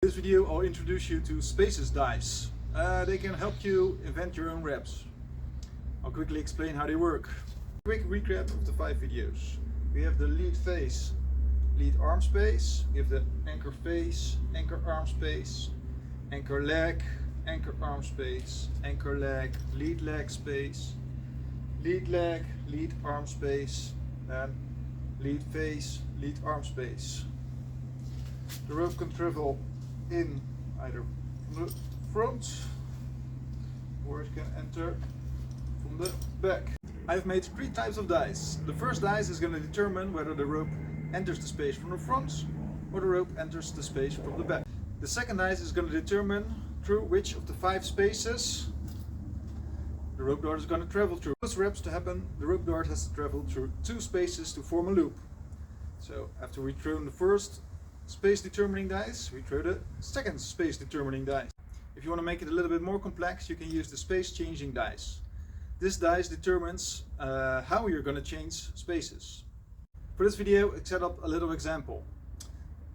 In this video I'll introduce you to spaces dice. They can help you invent your own reps. I'll quickly explain how they work. Quick recap of the 5 videos. We have the lead face, lead arm space. We have the anchor face, anchor arm space, anchor leg, anchor arm space, anchor leg space, lead leg, lead arm space, and lead face, lead arm space. The rope can travel in either from the front or it can enter from the back. I've made 3 types of dice. The first dice is going to determine whether the rope enters the space from the front or the rope enters the space from the back. The second dice is going to determine through which of the 5 spaces the rope dart is going to travel through. For those reps to happen, the rope dart has to travel through 2 spaces to form a loop. So after we throw the first space determining dice, we throw the second space determining dice. If you want to make it a little bit more complex, you can use the space changing dice. This dice determines how you're going to change spaces. For this video I set up a little example.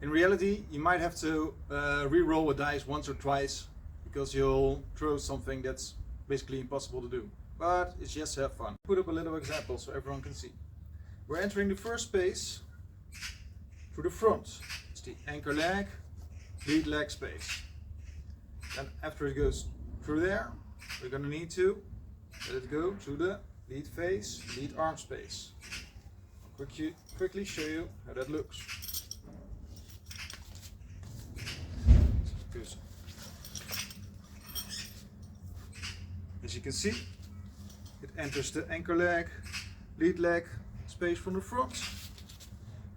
In reality you might have to re-roll a dice once or twice because you'll throw something that's basically impossible to do. But it's just to have fun. Put up a little example so everyone can see. We're entering the first space through the front. It's the anchor leg, lead leg space. Then after it goes through there, we're going to need to let it go through the lead face, lead arm space. I'll quickly show you how that looks. As you can see, it enters the anchor leg, lead leg space from the front,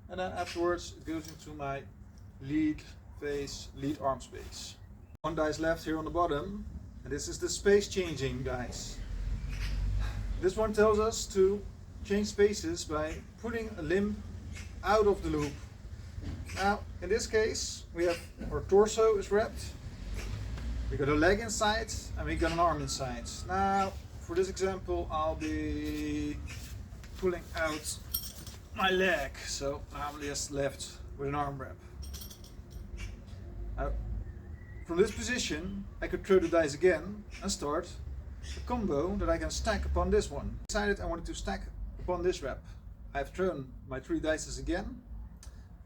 and then afterwards it goes into my lead face, lead arm space. One dice left here on the bottom, and this is the space changing dice. This one tells us to change spaces by putting a limb out of the loop. Now in this case we have our torso is wrapped, we got a leg inside and we got an arm inside. Now for this example I'll be pulling out my leg, so I'm just left with an arm wrap. Now from this position I could throw the dice again and start a combo that I can stack upon this one. I decided I wanted to stack upon this wrap. I've thrown my 3 dices again.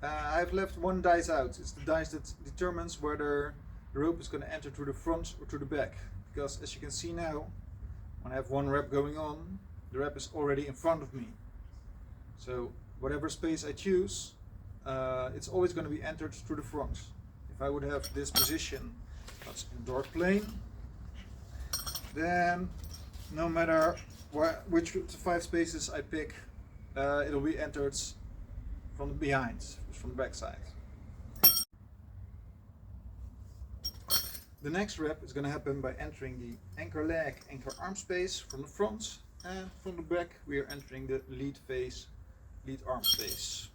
I've left 1 dice out. It's the dice that determines whether the rope is going to enter through the front or through the back. Because as you can see now, when I have 1 wrap going on, the wrap is already in front of me. So whatever space I choose, it's always going to be entered through the front. If I would have this position, that's in dark plane, then no matter which of the 5 spaces I pick, it'll be entered from behind, from the back side. The next rep is going to happen by entering the anchor leg, anchor arm space from the front, and from the back we are entering the lead face, lead arm space.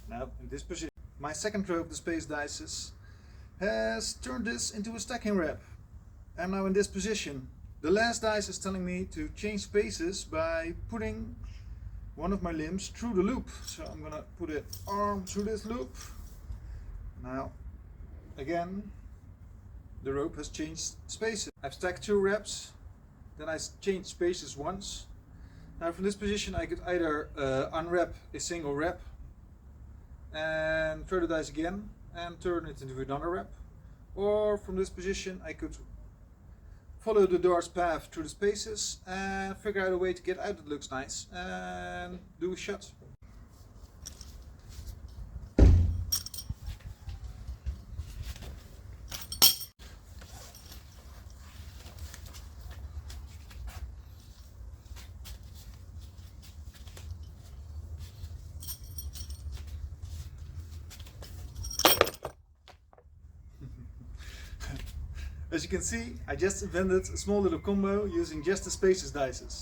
Now in this position, my second throw of the space dice has turned this into a stacking rep. I'm now in this position. The last dice is telling me to change spaces by putting one of my limbs through the loop. So I'm gonna put an arm through this loop. Now again the rope has changed spaces. I've stacked 2 reps, then I changed spaces once. Now from this position I could either unwrap a single rep and throw the dice again and turn it into another rep, or from this position I could follow the dart's path through the spaces and figure out a way to get out that looks nice and do a shot. As you can see, I just invented a small little combo using just the spaces dices.